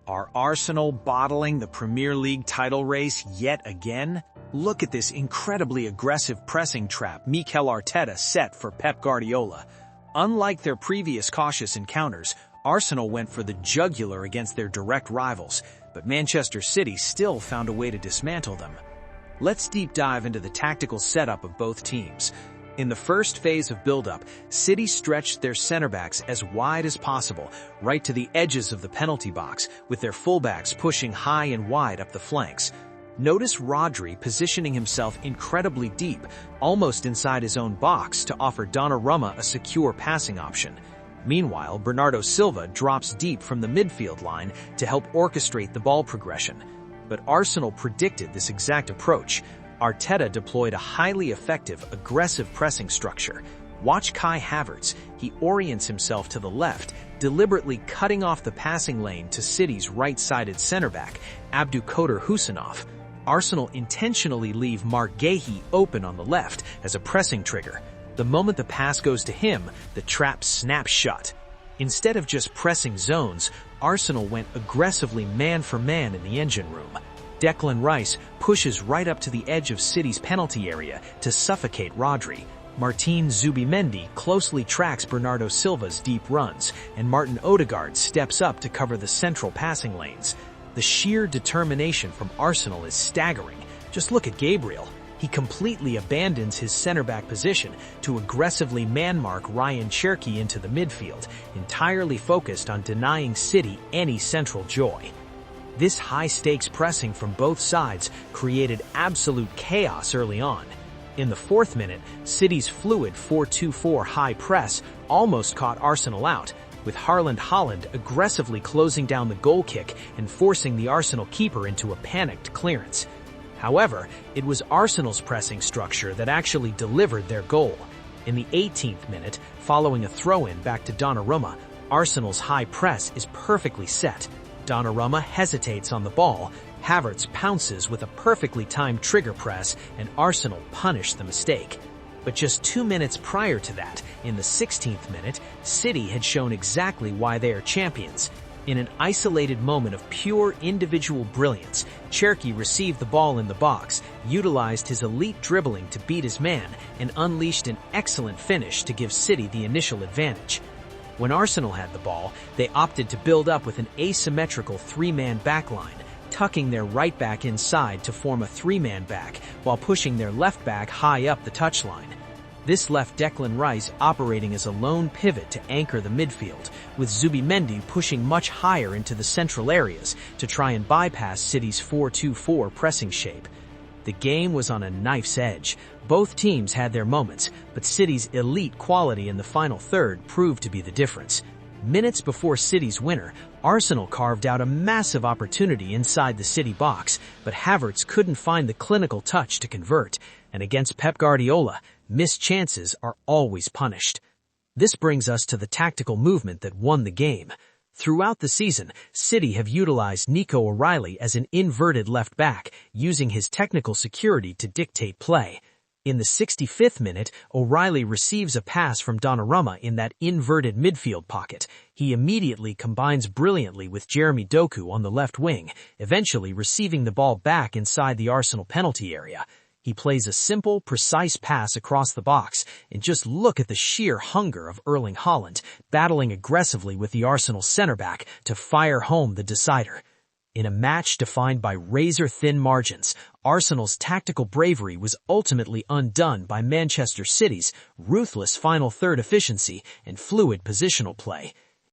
Are Arsenal bottling the Premier League title race yet again? Look at this incredibly aggressive pressing trap Mikel Arteta set for Pep Guardiola. Unlike their previous cautious encounters, Arsenal went for the jugular against their direct rivals, but Manchester City still found a way to dismantle them. Let's deep dive into the tactical setup of both teams. In the first phase of build-up, City stretched their center-backs as wide as possible, right to the edges of the penalty box, with their fullbacks pushing high and wide up the flanks. Notice Rodri positioning himself incredibly deep, almost inside his own box, to offer Donnarumma a secure passing option. Meanwhile, Bernardo Silva drops deep from the midfield line to help orchestrate the ball progression. But Arsenal predicted this exact approach. Arteta deployed a highly effective, aggressive pressing structure. Watch Kai Havertz. He orients himself to the left, deliberately cutting off the passing lane to City's right-sided center-back, Abdulkader Huseinov. Arsenal intentionally leave Marc Guéhi open on the left as a pressing trigger. The moment the pass goes to him, the trap snaps shut. Instead of just pressing zones, Arsenal went aggressively man-for-man in the engine room. Declan Rice pushes right up to the edge of City's penalty area to suffocate Rodri. Martin Zubimendi closely tracks Bernardo Silva's deep runs, and Martin Ødegaard steps up to cover the central passing lanes. The sheer determination from Arsenal is staggering. Just look at Gabriel. He completely abandons his center-back position to aggressively man-mark Rayan Cherki into the midfield, entirely focused on denying City any central joy. This high-stakes pressing from both sides created absolute chaos early on. In the fourth minute, City's fluid 4-2-4 high press almost caught Arsenal out, with Erling Haaland aggressively closing down the goal kick and forcing the Arsenal keeper into a panicked clearance. However, it was Arsenal's pressing structure that actually delivered their goal. In the 18th minute, following a throw-in back to Donnarumma, Arsenal's high press is perfectly set. Donnarumma hesitates on the ball, Havertz pounces with a perfectly timed trigger press, and Arsenal punish the mistake. But just 2 minutes prior to that, in the 16th minute, City had shown exactly why they are champions. In an isolated moment of pure individual brilliance, Cherki received the ball in the box, utilized his elite dribbling to beat his man, and unleashed an excellent finish to give City the initial advantage. When Arsenal had the ball, they opted to build up with an asymmetrical three-man backline, tucking their right back inside to form a three-man back while pushing their left back high up the touchline. This left Declan Rice operating as a lone pivot to anchor the midfield, with Zubimendi pushing much higher into the central areas to try and bypass City's 4-2-4 pressing shape. The game was on a knife's edge. Both teams had their moments, but City's elite quality in the final third proved to be the difference. Minutes before City's winner, Arsenal carved out a massive opportunity inside the City box, but Havertz couldn't find the clinical touch to convert, and against Pep Guardiola, missed chances are always punished. This brings us to the tactical movement that won the game. Throughout the season, City have utilized Nico O'Reilly as an inverted left back, using his technical security to dictate play. In the 65th minute, O'Reilly receives a pass from Donnarumma in that inverted midfield pocket. He immediately combines brilliantly with Jeremy Doku on the left wing, eventually receiving the ball back inside the Arsenal penalty area. He plays a simple, precise pass across the box, and just look at the sheer hunger of Erling Haaland, battling aggressively with the Arsenal center-back to fire home the decider. In a match defined by razor-thin margins, Arsenal's tactical bravery was ultimately undone by Manchester City's ruthless final third efficiency and fluid positional play.